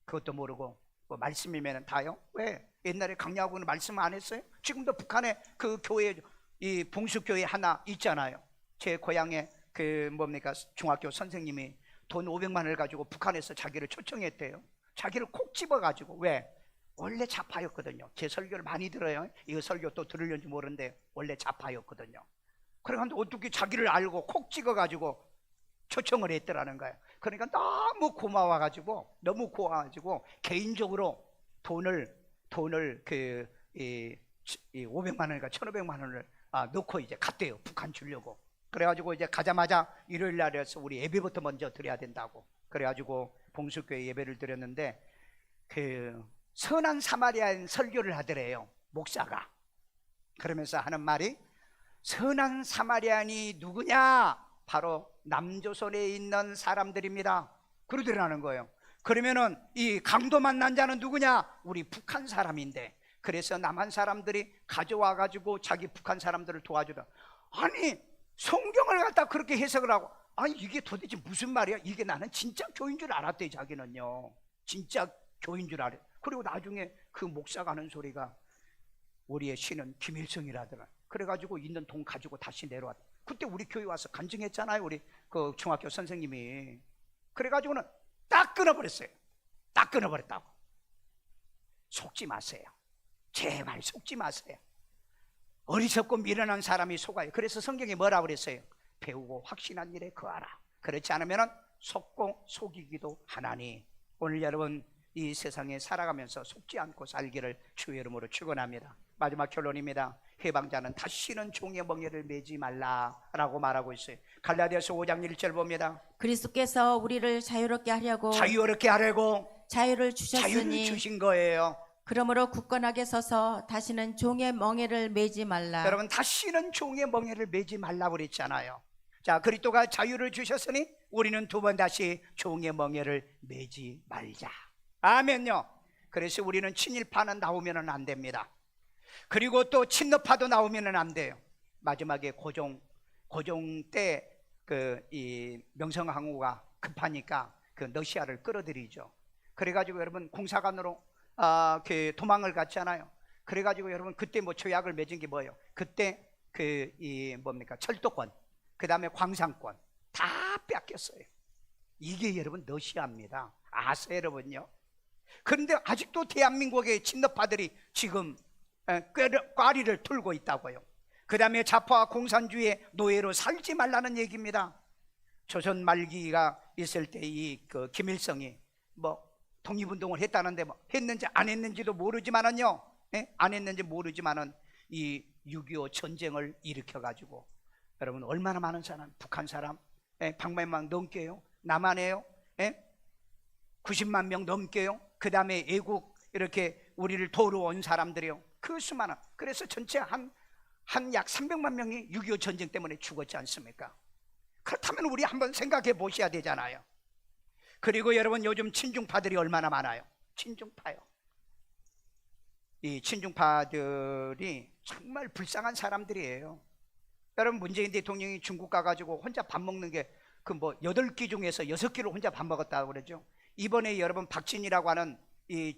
그것도 모르고 뭐 말씀이면 다요? 왜? 옛날에 강야하고는 말씀 안 했어요? 지금도 북한에 그 교회, 이 봉수교회 하나 있잖아요. 제 고향에 그 뭡니까 중학교 선생님이 돈 500만 원을 가지고 북한에서 자기를 초청했대요. 자기를 콕 집어가지고. 왜? 원래 좌파였거든요. 제 설교를 많이 들어요. 이거 설교 또 들으려는지 모르는데 원래 좌파였거든요. 그러니까 어떻게 자기를 알고 콕 찍어가지고 초청을 했더라는 거예요. 그러니까 너무 고마워가지고 개인적으로 돈을 500만 원인가 1,500만 원을 넣고 이제 갔대요. 북한 주려고. 그래가지고 이제 가자마자 일요일 날에서 우리 예배부터 먼저 드려야 된다고. 그래가지고 봉수교회 예배를 드렸는데 그 선한 사마리아인 설교를 하더래요. 목사가. 그러면서 하는 말이 선한 사마리아인이 누구냐? 바로 남조선에 있는 사람들입니다. 그러더라는 거예요. 그러면은 이 강도 만난 자는 누구냐? 우리 북한 사람인데. 그래서 남한 사람들이 가져와 가지고 자기 북한 사람들을 도와주다. 아니 성경을 갖다 그렇게 해석을 하고, 아니 이게 도대체 무슨 말이야? 이게 나는 진짜 교인 줄 알았대. 자기는요 진짜 교인 줄 알아. 그리고 나중에 그 목사가 하는 소리가 우리의 신은 김일성이라더라. 그래가지고 있는 돈 가지고 다시 내려왔다. 그때 우리 교회 와서 간증했잖아요. 우리 그 중학교 선생님이. 그래가지고는 딱 끊어버렸어요. 딱 끊어버렸다고. 속지 마세요. 제발 속지 마세요. 어리석고 미련한 사람이 속아요. 그래서 성경에 뭐라고 그랬어요? 배우고 확신한 일에 거하라. 그렇지 않으면 속고 속이기도 하나니. 오늘 여러분 이 세상에 살아가면서 속지 않고 살기를 주의 이름으로 축원합니다. 마지막 결론입니다. 해방자는 다시는 종의 멍에를 매지 말라라고 말하고 있어요. 갈라디아서 5장 1절 봅니다. 그리스도께서 우리를 자유롭게 하려고 자유를 자유를 주셨으니 주신 거예요. 그러므로 굳건하게 서서 다시는 종의 멍에를 매지 말라. 여러분 다시는 종의 멍에를 매지 말라고 그랬잖아요. 자, 그리스도가 자유를 주셨으니 우리는 두 번 다시 종의 멍에를 매지 말자. 아멘요. 그래서 우리는 친일파는 나오면 안 됩니다. 그리고 또 친러파도 나오면 안 돼요. 마지막에 고종 때 이 명성황후가 급하니까 그 러시아를 끌어들이죠. 그래가지고 여러분 공사관으로 그 도망을 갔잖아요. 그래가지고 여러분 그때 뭐 조약을 맺은 게 뭐예요? 그때 철도권, 그 다음에 광산권 다 뺏겼어요. 이게 여러분 러시아입니다. 아세요 여러분요? 그런데 아직도 대한민국의 친러파들이 지금 꽈리를 틀고 있다고요. 그 다음에 좌파 공산주의 노예로 살지 말라는 얘기입니다. 조선 말기가 있을 때 이 김일성이 뭐 독립운동을 했다는데 뭐 했는지 안 했는지도 모르지만은요, 안 했는지 모르지만은 이 6.25 전쟁을 일으켜가지고 여러분 얼마나 많은 사람, 북한 사람 100만 명 넘게요. 남한에요 90만 명 넘게요. 그 다음에 애국 이렇게 우리를 도우러 온 사람들이요. 그 수많은, 그래서 전체 한 약 300만 명이 6.25 전쟁 때문에 죽었지 않습니까? 그렇다면 우리 한번 생각해 보셔야 되잖아요. 그리고 여러분 요즘 친중파들이 얼마나 많아요. 친중파요. 이 친중파들이 정말 불쌍한 사람들이에요. 여러분 문재인 대통령이 중국 가가지고 혼자 밥 먹는 게 그 뭐 8끼 중에서 6끼를 혼자 밥 먹었다고 그러죠. 이번에 여러분 박진희라고 하는 이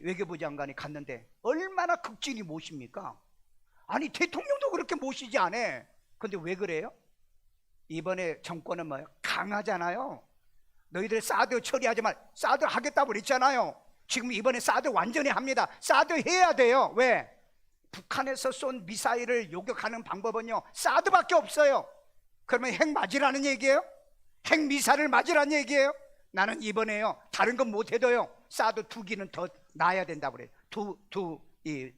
외교부 장관이 갔는데 얼마나 극진히 모십니까? 아니 대통령도 그렇게 모시지 않아. 근데 왜 그래요? 이번에 정권은 뭐예요? 강하잖아요. 너희들 사드 처리하지 말, 사드 하겠다고 그랬잖아요. 지금 이번에 사드 완전히 합니다. 사드 해야 돼요. 왜? 북한에서 쏜 미사일을 요격하는 방법은요 사드밖에 없어요. 그러면 핵 맞으라는 얘기예요? 핵 미사일을 맞으라는 얘기예요? 나는 이번에요 다른 건 못해도요 사드 2기는 더 놔야 된다고 그래요. 이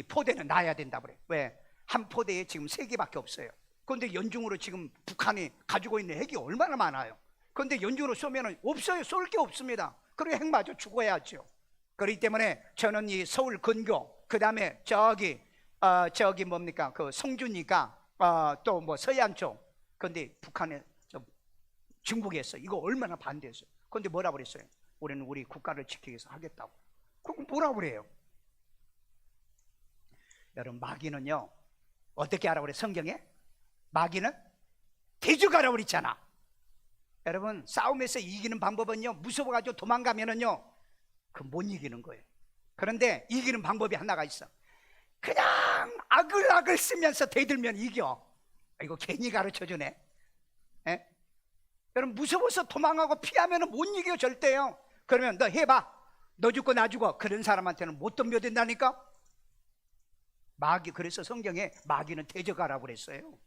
포대는 놔야 된다고 그래요. 왜? 한 포대에 지금 3개밖에 없어요. 그런데 연중으로 지금 북한이 가지고 있는 핵이 얼마나 많아요. 그런데 연중으로 쏘면 없어요. 쏠 게 없습니다. 그리고 핵 맞아 죽어야죠. 그렇기 때문에 저는 이 서울 근교, 그 다음에 저기 그 성주니까 또 뭐 서해안 쪽, 그런데 북한에 중국에서 이거 얼마나 반대했어요. 그런데 뭐라 그랬어요? 우리는 우리 국가를 지키기 위해서 하겠다고. 그럼 뭐라고 그래요? 여러분, 마귀는요 어떻게 하라고 그래? 성경에 마귀는 대적하라고 그랬잖아. 여러분, 싸움에서 이기는 방법은요, 무서워가지고 도망가면은요 그 못 이기는 거예요. 그런데 이기는 방법이 하나가 있어. 그냥 아글아글 쓰면서 대들면 이겨. 이거 괜히 가르쳐주네. 에? 여러분, 무서워서 도망가고 피하면 못 이겨 절대요. 그러면 너 해봐. 너 죽고 나 죽어. 그런 사람한테는 못 덤벼든다니까. 마귀, 그래서 성경에 마귀는 대적하라고 그랬어요.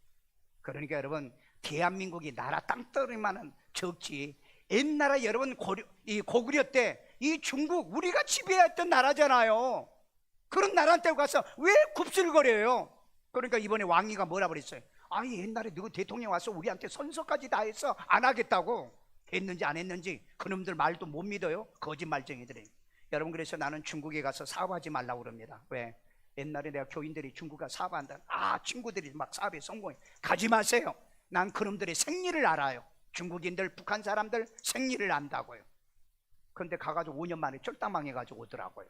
그러니까 여러분, 대한민국이 나라 땅덩이만은 적지. 옛날에 여러분 고구려 때 이 중국, 우리가 지배했던 나라잖아요. 그런 나라한테 가서 왜 굽슬거려요? 그러니까 이번에 왕이가 뭐라 그랬어요? 아니, 옛날에 누구 대통령 와서 우리한테 선서까지 다 해서 안 하겠다고. 했는지 안 했는지 그놈들 말도 못 믿어요. 거짓말쟁이들이. 여러분, 그래서 나는 중국에 가서 사업하지 말라고 그럽니다. 왜? 옛날에 내가 교인들이 중국 가서 사업한다. 친구들이 막 사업에 성공해. 가지 마세요. 난 그놈들의 생리를 알아요. 중국인들, 북한 사람들 생리를 안다고요. 그런데 가가지고 5년 만에 쫄딱 망해가지고 오더라고요.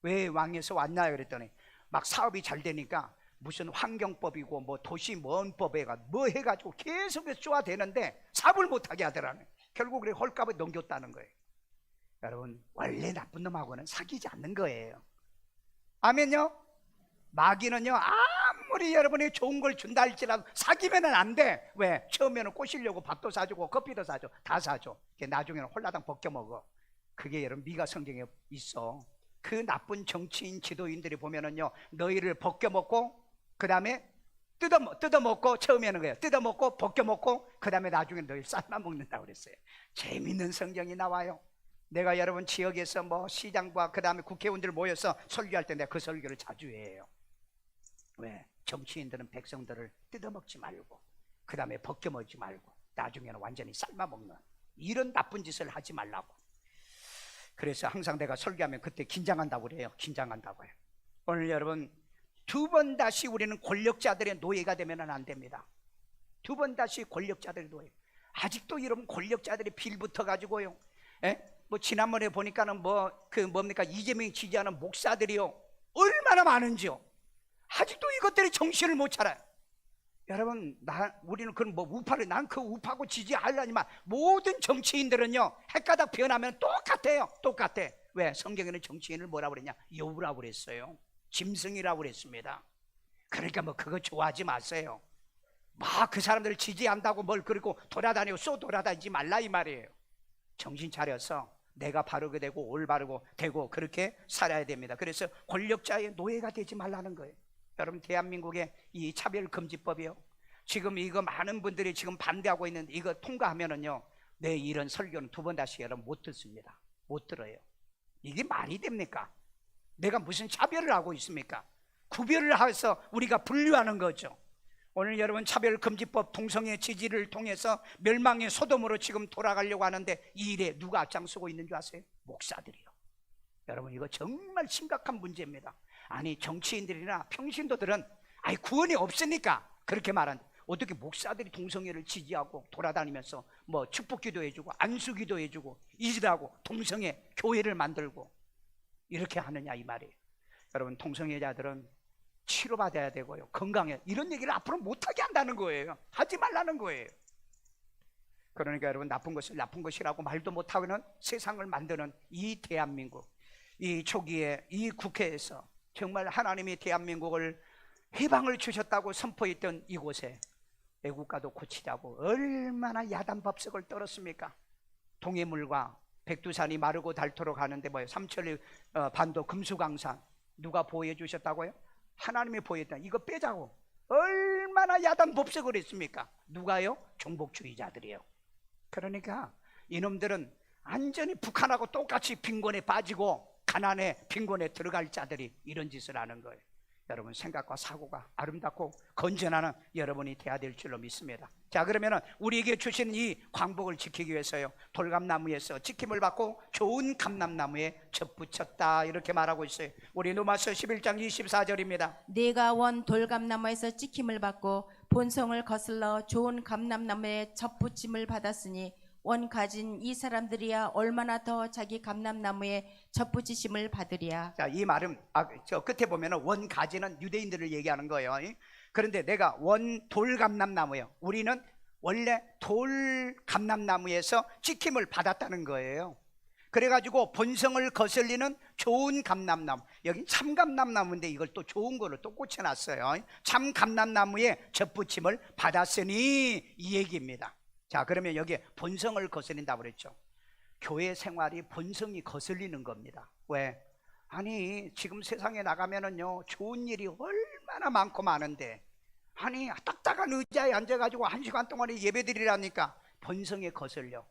왜 왕에서 왔나요? 그랬더니 막 사업이 잘 되니까 무슨 환경법이고 뭐 도시mon법에가 뭐 해가지고 계속해서 쪼아대는데 사업을 못하게 하더라고요. 결국 그래 헐값에 넘겼다는 거예요. 여러분, 원래 나쁜 놈하고는 사귀지 않는 거예요. 아멘요? 마귀는요 아무리 여러분이 좋은 걸 준다 할지라도 사귀면은 안 돼. 왜? 처음에는 꼬시려고 밥도 사주고 커피도 사줘. 다 사줘. 나중에는 홀라당 벗겨 먹어. 그게 여러분 미가 성경에 있어. 그 나쁜 정치인 지도인들이 보면은요 너희를 벗겨 먹고 그 다음에 뜯어 먹고, 처음에는 그래요. 뜯어 먹고 벗겨 먹고 그 다음에 나중에 너희 삶아 먹는다고 그랬어요. 재밌는 성경이 나와요. 내가 여러분 지역에서 뭐 시장과 그 다음에 국회의원들 모여서 설교할 때 내가 그 설교를 자주 해요. 왜? 정치인들은 백성들을 뜯어먹지 말고 그 다음에 벗겨먹지 말고 나중에는 완전히 삶아먹는 이런 나쁜 짓을 하지 말라고. 그래서 항상 내가 설교하면 그때 긴장한다고 그래요. 긴장한다고 해요. 오늘 여러분, 두 번 다시 우리는 권력자들의 노예가 되면 안 됩니다. 두 번 다시 권력자들의 노예. 아직도 여러분 권력자들이 빌붙어 가지고요, 뭐 지난번에 보니까는 뭡니까 이재명이 지지하는 목사들이요 얼마나 많은지요. 아직도 이것들이 정신을 못 차려요. 여러분, 우리는 그런 뭐 우파를, 난 그 우파고 지지하려니만 모든 정치인들은요 헷가닥 변하면 똑같아요. 똑같아. 왜? 성경에는 정치인을 뭐라고 그랬냐? 여우라고 그랬어요. 짐승이라고 그랬습니다. 그러니까 뭐 그거 좋아하지 마세요. 막 그 사람들을 지지한다고 뭘 그리고 돌아다니고 쏘 돌아다니지 말라 이 말이에요. 정신 차려서 내가 바르게 되고 올바르고 되고 그렇게 살아야 됩니다. 그래서 권력자의 노예가 되지 말라는 거예요. 여러분, 대한민국의 이 차별금지법이요, 지금 이거 많은 분들이 지금 반대하고 있는데 이거 통과하면은요 내 이런 설교는 두 번 다시 여러분 못 듣습니다. 못 들어요. 이게 말이 됩니까? 내가 무슨 차별을 하고 있습니까? 구별을 해서 우리가 분류하는 거죠. 오늘 여러분 차별금지법 동성애 지지를 통해서 멸망의 소돔으로 지금 돌아가려고 하는데 이 일에 누가 앞장서고 있는 줄 아세요? 목사들이요. 여러분, 이거 정말 심각한 문제입니다. 아니, 정치인들이나 평신도들은 구원이 없으니까 그렇게 말하는데 어떻게 목사들이 동성애를 지지하고 돌아다니면서 뭐 축복기도 해주고 안수기도 해주고 이지라고 동성애 교회를 만들고 이렇게 하느냐 이 말이에요. 여러분, 동성애자들은 치료받아야 되고요, 건강해, 이런 얘기를 앞으로 못하게 한다는 거예요. 하지 말라는 거예요. 그러니까 여러분, 나쁜 것을 나쁜 것이라고 말도 못하고는 세상을 만드는 이 대한민국, 이 초기에 이 국회에서 정말 하나님이 대한민국을 해방을 주셨다고 선포했던 이곳에 애국가도 고치자고 얼마나 야단법석을 떨었습니까? 동해물과 백두산이 마르고 닳도록 하는데 뭐예요? 삼천리 반도 금수강산 누가 보호해 주셨다고요? 하나님이 보호했다. 이거 빼자고 얼마나 야단법석을 했습니까? 누가요? 종북주의자들이요. 그러니까 이놈들은 완전히 북한하고 똑같이 빈곤에 빠지고 가난에 빈곤에 들어갈 자들이 이런 짓을 하는 거예요. 여러분, 생각과 사고가 아름답고 건전한 여러분이 돼야 될 줄로 믿습니다. 자, 그러면은 우리에게 주신 이 광복을 지키기 위해서요, 돌감나무에서 지킴을 받고 좋은 감람나무에 접붙였다 이렇게 말하고 있어요. 우리 로마서 11장 24절입니다. 내가 원 돌감나무에서 찍힘을 받고 본성을 거슬러 좋은 감람나무에 접붙임을 받았으니 원 가진 이 사람들이야 얼마나 더 자기 감람나무에 접붙이심을 받으랴. 자, 이 말은 저 끝에 보면은 원 가지는 유대인들을 얘기하는 거예요. 그런데 내가 원 돌감람나무예요. 우리는 원래 돌감람나무에서 지킴을 받았다는 거예요. 그래가지고 본성을 거슬리는 좋은 감람나무, 여기 참감람나무인데 이걸 또 좋은 거를 또 꽂혀놨어요. 참감람나무에 접붙임을 받았으니 이 얘기입니다. 자, 그러면 여기에 본성을 거슬린다고 그랬죠. 교회 생활이 본성이 거슬리는 겁니다. 왜? 아니 지금 세상에 나가면은요 좋은 일이 얼마나 많고 많은데, 아니 딱딱한 의자에 앉아가지고 1시간 동안에 예배드리라니까 본성에 거슬려.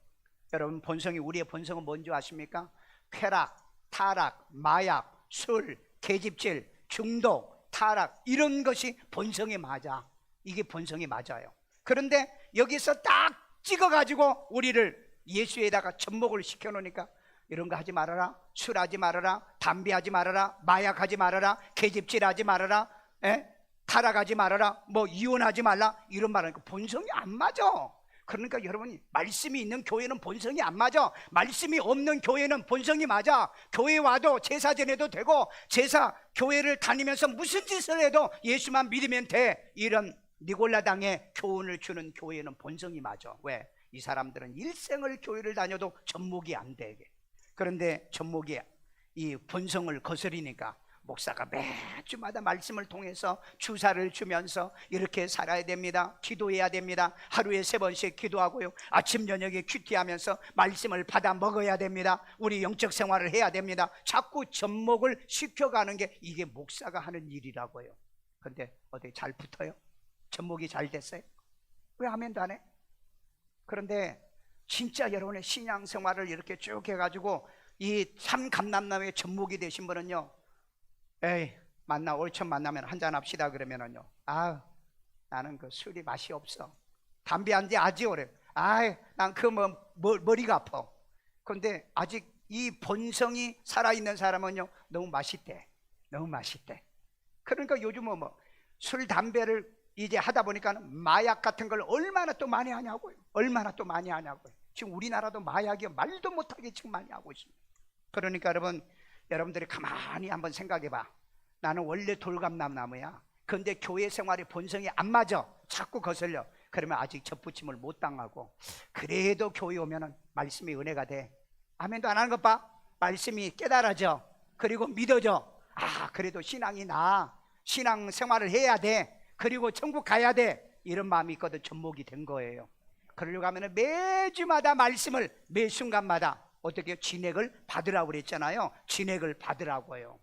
여러분, 본성이, 우리의 본성은 뭔지 아십니까? 쾌락, 타락, 마약, 술, 계집질, 중독, 타락, 이런 것이 본성이 맞아. 이게 본성이 맞아요. 그런데 여기서 딱 찍어가지고 우리를 예수에다가 접목을 시켜놓으니까 이런 거 하지 말아라, 술 하지 말아라, 담배 하지 말아라, 마약하지 말아라, 계집질 하지 말아라, 타락하지 말아라, 뭐 이혼하지 말라, 이런 말하니까 본성이 안 맞아. 그러니까 여러분이, 말씀이 있는 교회는 본성이 안 맞아. 말씀이 없는 교회는 본성이 맞아. 교회 와도 제사 지내도 되고, 제사 교회를 다니면서 무슨 짓을 해도 예수만 믿으면 돼, 이런 니골라당의 교훈을 주는 교회는 본성이 맞아. 왜? 이 사람들은 일생을 교회를 다녀도 접목이 안 되게. 그런데 접목이 이 본성을 거스리니까 목사가 매주마다 말씀을 통해서 주사를 주면서 이렇게 살아야 됩니다, 기도해야 됩니다, 하루에 3번씩 기도하고요, 아침 저녁에 큐티하면서 말씀을 받아 먹어야 됩니다, 우리 영적 생활을 해야 됩니다. 자꾸 접목을 시켜가는 게 이게 목사가 하는 일이라고요. 근데 어디 잘 붙어요? 접목이 잘 됐어요? 왜 아멘도 안 해? 그런데 진짜 여러분의 신앙생활을 이렇게 쭉 해가지고 이 참 감람나무의 접목이 되신 분은요, 에이 올천 만나면 한잔 합시다 그러면은요, 나는 그 술이 맛이 없어, 담배 한 지 아주 오래, 난 그 머리가 아파. 그런데 아직 이 본성이 살아있는 사람은요 너무 맛있대. 그러니까 요즘은 술 담배를 이제 하다 보니까 마약 같은 걸 얼마나 또 많이 하냐고요. 지금 우리나라도 마약이 말도 못하게 지금 많이 하고 있습니다. 그러니까 여러분들이 가만히 한번 생각해봐. 나는 원래 돌감람나무야. 그런데 교회 생활의 본성이 안 맞아. 자꾸 거슬려. 그러면 아직 접붙임을 못 당하고, 그래도 교회 오면은 말씀이 은혜가 돼. 아멘도 안 하는 것 봐. 말씀이 깨달아져. 그리고 믿어져. 그래도 신앙이 나. 신앙 생활을 해야 돼. 그리고 천국 가야 돼. 이런 마음이 있거든. 접목이 된 거예요. 그러려고 하면 매주마다 말씀을 매 순간마다 어떻게 진액을 받으라고 그랬잖아요. 진액을 받으라고요.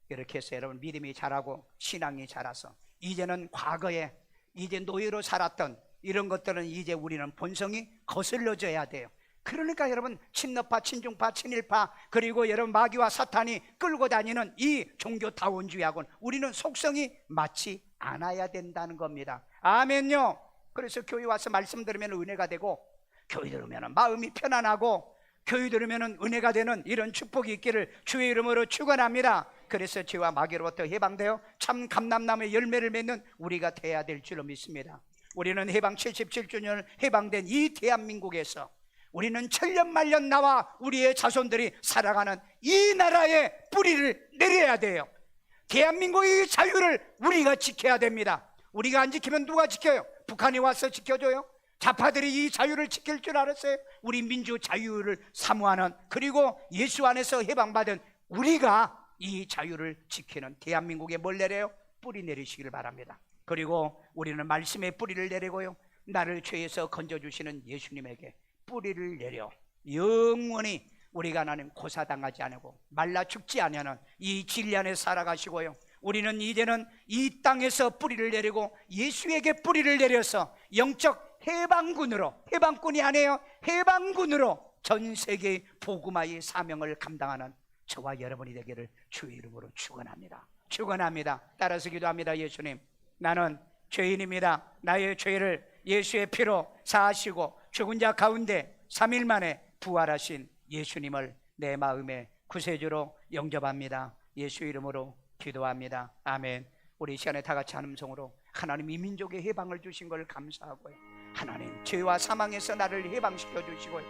이렇게 해서 여러분 믿음이 자라고 신앙이 자라서 이제는 과거에 이제 노예로 살았던 이런 것들은 이제 우리는 본성이 거슬러져야 돼요. 그러니까 여러분 친러파, 친중파, 친일파, 그리고 여러분 마귀와 사탄이 끌고 다니는 이 종교다원주의하고는 우리는 속성이 맞지 않아야 된다는 겁니다. 아멘요. 그래서 교회 와서 말씀 들으면 은혜가 되고, 교회 들으면 마음이 편안하고, 교회 들으면 은혜가 되는 이런 축복이 있기를 주의 이름으로 축원합니다. 그래서 죄와 마귀로부터 해방되어 참 감람나무의 열매를 맺는 우리가 돼야 될 줄로 믿습니다. 우리는 해방 77주년을 해방된 이 대한민국에서 우리는 천년만년 나와 우리의 자손들이 살아가는 이 나라의 뿌리를 내려야 돼요. 대한민국의 자유를 우리가 지켜야 됩니다. 우리가 안 지키면 누가 지켜요? 북한이 와서 지켜줘요? 좌파들이 이 자유를 지킬 줄 알았어요? 우리 민주 자유를 사모하는, 그리고 예수 안에서 해방받은 우리가 이 자유를 지키는 대한민국에 뭘 내려요? 뿌리 내리시기를 바랍니다. 그리고 우리는 말씀의 뿌리를 내리고요, 나를 죄에서 건져주시는 예수님에게 뿌리를 내려 영원히 우리가 하나님 고사당하지 않고 말라 죽지 아니하는 이 진리 안에 살아가시고요, 우리는 이제는 이 땅에서 뿌리를 내리고 예수에게 뿌리를 내려서 영적 해방군으로, 해방군이 아니에요, 해방군으로 전 세계의 복음화의 사명을 감당하는 저와 여러분이 되기를 주의 이름으로 축원합니다. 따라서 기도합니다. 예수님, 나는 죄인입니다. 나의 죄를 예수의 피로 사하시고 죽은 자 가운데 3일 만에 부활하신 예수님을 내 마음의 구세주로 영접합니다. 예수 이름으로 기도합니다. 아멘. 우리 이 시간에 다 같이 한 음성으로 하나님 이 민족의 해방을 주신 걸 감사하고요, 하나님, 죄와 사망에서 나를 해방시켜 주시고요,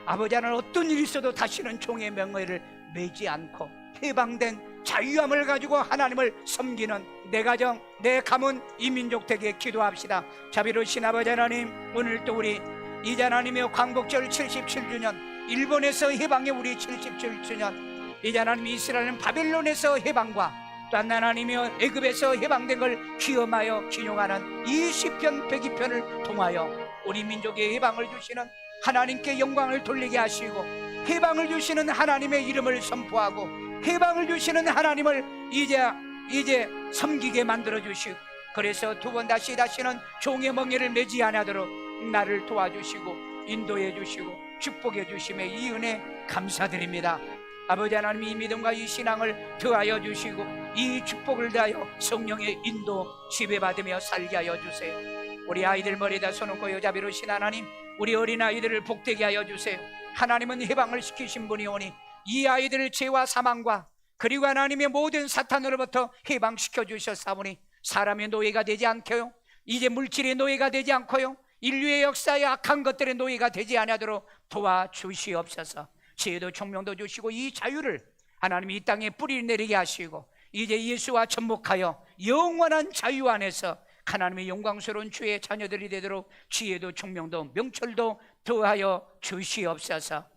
아버지 하나님, 어떤 일이 있어도 다시는 종의 명예를 매지 않고 해방된 자유함을 가지고 하나님을 섬기는 내 가정, 내 가문, 이 민족 되게 기도합시다. 자비로우신 아버지 하나님, 오늘 또 우리 이제 하나님의 광복절 77주년, 일본에서 해방의 우리 77주년, 이제 하나님 이스라엘은 바벨론에서 해방과 또 하나님이여 애굽에서 해방된 걸 기험하여 기념하는 이 시편 102편을 통하여 우리 민족의 해방을 주시는 하나님께 영광을 돌리게 하시고, 해방을 주시는 하나님의 이름을 선포하고, 해방을 주시는 하나님을 이제 섬기게 만들어 주시고, 그래서 두 번 다시는 종의 멍에를 매지 않도록 나를 도와주시고 인도해 주시고 축복해 주심에 이 은혜 감사드립니다. 아버지 하나님, 이 믿음과 이 신앙을 더하여 주시고 이 축복을 더하여 성령의 인도 지배받으며 살게 하여 주세요. 우리 아이들 머리에다 손놓고 자비로우신 하나님, 우리 어린아이들을 복되게 하여 주세요. 하나님은 해방을 시키신 분이오니 이 아이들을 죄와 사망과 그리고 하나님의 모든 사탄으로부터 해방시켜 주셨사오니 사람의 노예가 되지 않고요, 이제 물질의 노예가 되지 않고요, 인류의 역사의 악한 것들의 노예가 되지 않도록 도와주시옵소서. 지혜도 총명도 주시고 이 자유를 하나님이 이 땅에 뿌리 내리게 하시고, 이제 예수와 접목하여 영원한 자유 안에서 하나님의 영광스러운 주의 자녀들이 되도록 지혜도 총명도 명철도 더하여 주시옵소서.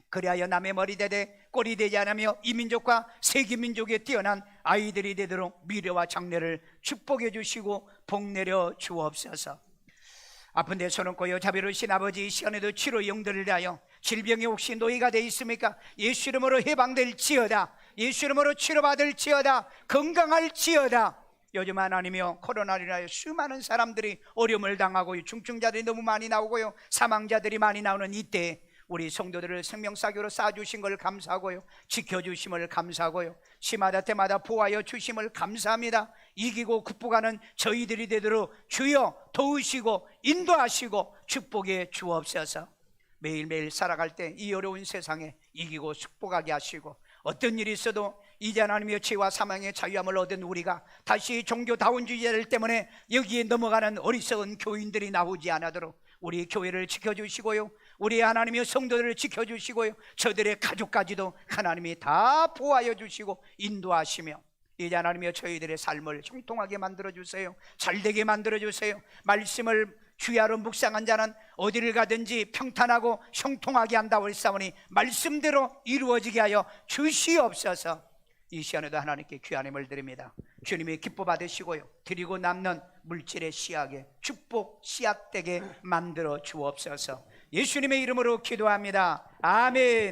그리하여 남의 머리 되되 꼴이 되지 않으며 이 민족과 세계 민족에 뛰어난 아이들이 되도록 미래와 장래를 축복해 주시고 복 내려 주옵소서. 아픈 데 손을 얹고 자비로우신 아버지, 이 시간에도 치료 영들을 다하여 질병에 혹시 노예가 되어 있습니까? 예수 이름으로 해방될지어다. 예수 이름으로 치료받을지어다. 건강할지어다. 요즘 하나님이여, 코로나로 인하여 수많은 사람들이 어려움을 당하고 중증자들이 너무 많이 나오고요, 사망자들이 많이 나오는 이때 우리 성도들을 생명사교로 쌓아주신 걸 감사하고요, 지켜주심을 감사하고요, 시마다 때마다 보호하여 주심을 감사합니다. 이기고 극복하는 저희들이 되도록 주여 도우시고 인도하시고 축복해 주옵소서. 매일매일 살아갈 때 이 어려운 세상에 이기고 축복하게 하시고, 어떤 일이 있어도 이제 하나님의 죄와 사망의 자유함을 얻은 우리가 다시 종교다운주의자들 때문에 여기에 넘어가는 어리석은 교인들이 나오지 않도록 우리 교회를 지켜주시고요, 우리 하나님의 성도들을 지켜주시고요, 저들의 가족까지도 하나님이 다 보호하여 주시고 인도하시며, 이제 하나님의 저희들의 삶을 형통하게 만들어주세요. 잘되게 만들어주세요. 말씀을 주야로 묵상한 자는 어디를 가든지 평탄하고 형통하게 한다고 했사오니 말씀대로 이루어지게 하여 주시옵소서. 이 시간에도 하나님께 귀한 힘을 드립니다. 주님이 기뻐 받으시고요, 드리고 남는 물질의 씨앗에 축복 씨앗되게 만들어 주옵소서. 예수님의 이름으로 기도합니다. 아멘.